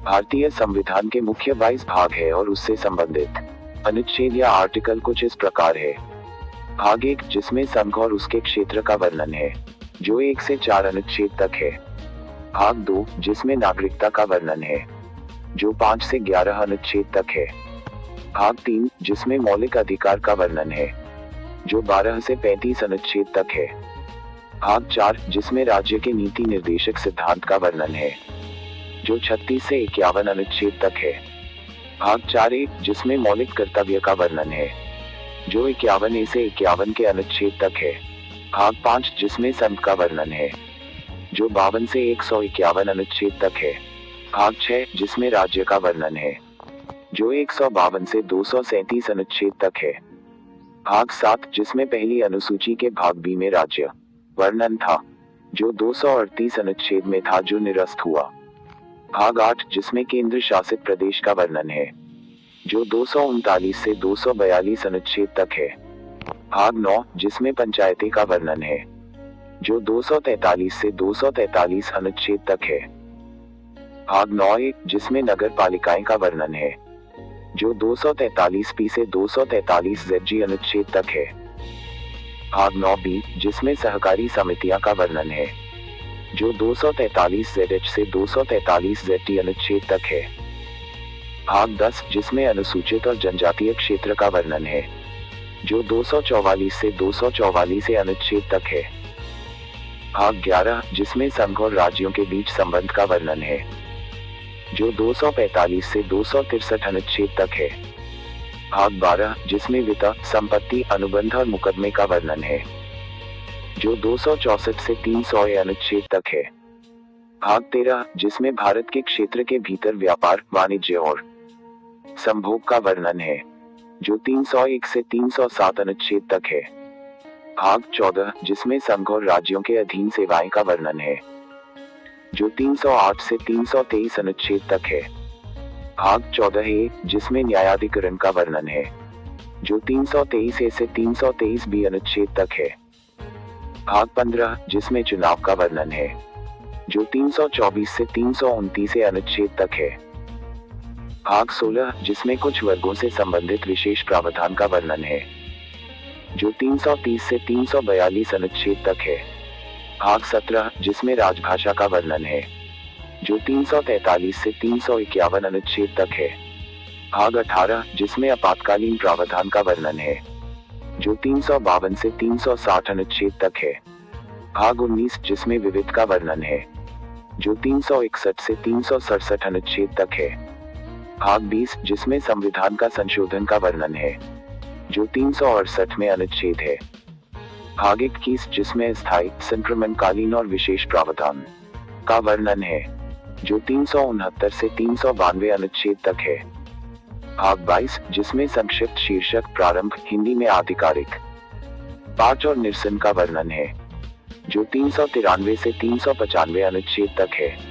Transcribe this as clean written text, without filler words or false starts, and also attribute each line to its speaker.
Speaker 1: भारतीय संविधान के मुख्य 22 भाग है और उससे संबंधित अनुच्छेद या आर्टिकल कुछ इस प्रकार है। भाग 1, जिसमें संघ और उसके क्षेत्र का वर्णन है, जो 1 से 4 अनुच्छेद तक है। भाग 2, जिसमें नागरिकता का वर्णन है, जो 5 से 11 अनुच्छेद तक है। भाग 3, जिसमें मौलिक अधिकार का वर्णन है, जो 12 से 35 अनुच्छेद तक है। भाग 4, जिसमें राज्य के नीति निर्देशक सिद्धांत का वर्णन है, जो 36 से 51 अनुच्छेद तक है। भाग 4.1, जिसमें मौलिक कर्तव्य का वर्णन है, जो 51 से 51 के अनुच्छेद तक है। भाग 5, जिसमें संघ का वर्णन है, जो 52 से 151 अनुच्छेद तक है। भाग 6, जिसमें राज्य का वर्णन है, जो 152 से 237 अनुच्छेद तक है। भाग 7, जिसमें पहली अनुसूची के भाग बी में राज्य वर्णन था, जो 238 अनुच्छेद में था, जो निरस्त हुआ। भाग 8, जिसमें केंद्र शासित प्रदेश का वर्णन है, जो 239 से 242 अनुच्छेद तक है। भाग 9, जिसमें पंचायतें का वर्णन है, जो 243 से 243 अनुच्छेद तक है। भाग 9.1, जिसमें नगर पालिकाएं का वर्णन है, जो 243 पी से 243 ZG अनुच्छेद तक है। भाग 9B, जिसमें सहकारी समितियां का वर्णन है, जो 243 ZH से 243 ZT अनुच्छेद तक है। भाग 10, जिसमें अनुसूचित और जनजातीय क्षेत्र का वर्णन है, जो 244 से 244 अनुच्छेद तक है। भाग 11, जिसमें संघ और राज्यों के बीच संबंध का वर्णन है, जो 245 से 263 अनुच्छेद तक है। भाग 12, जिसमें वित्त, संपत्ति, अनुबंध और मुकदमे का वर्णन है, जो 264 से 300 अनुच्छेद तक है। भाग 13, जिसमें भारत के क्षेत्र के भीतर व्यापार, वाणिज्य और संभोग का वर्णन है, जो 301 से 307 अनुच्छेद तक है। भाग 14, जिसमें संघ और राज्यों के अधीन सेवाएं का वर्णन है, जो 308 से 323 अनुच्छेद तक है। भाग 14A, जिसमें न्यायाधिकरण का वर्णन है, जो 323A से 323B अनुच्छेद तक है। भाग 15, जिसमें चुनाव का वर्णन है, जो 324 से 329 अनुच्छेद तक है। भाग 16, जिसमें कुछ वर्गों से संबंधित विशेष प्रावधान का वर्णन है, जो 330 से 342 अनुच्छेद तक है। भाग 17, जिसमें राजभाषा का वर्णन है, जो 343 से 351 अनुच्छेद तक है। भाग 18, जिसमें आपातकालीन प्रावधान का वर्णन है, जो 352 से 360 अनुच्छेद तक है। भाग 19, जिसमें विविध का वर्णन है, जो 361 से 367 अनुच्छेद तक है। भाग 20, जिसमें संविधान का संशोधन का वर्णन है, जो 368 में अनुच्छेद है। भाग 21, जिसमें स्थायी, संक्रमणकालीन और विशेष प्रावधान का वर्णन है, जो 369 से 392 अनुच्छेद तक है। भाग 22, जिसमें संक्षिप्त शीर्षक प्रारंभ, हिंदी में आधिकारिक पाठ और निरसन का वर्णन है, जो 393 से 395 अनुच्छेद तक है।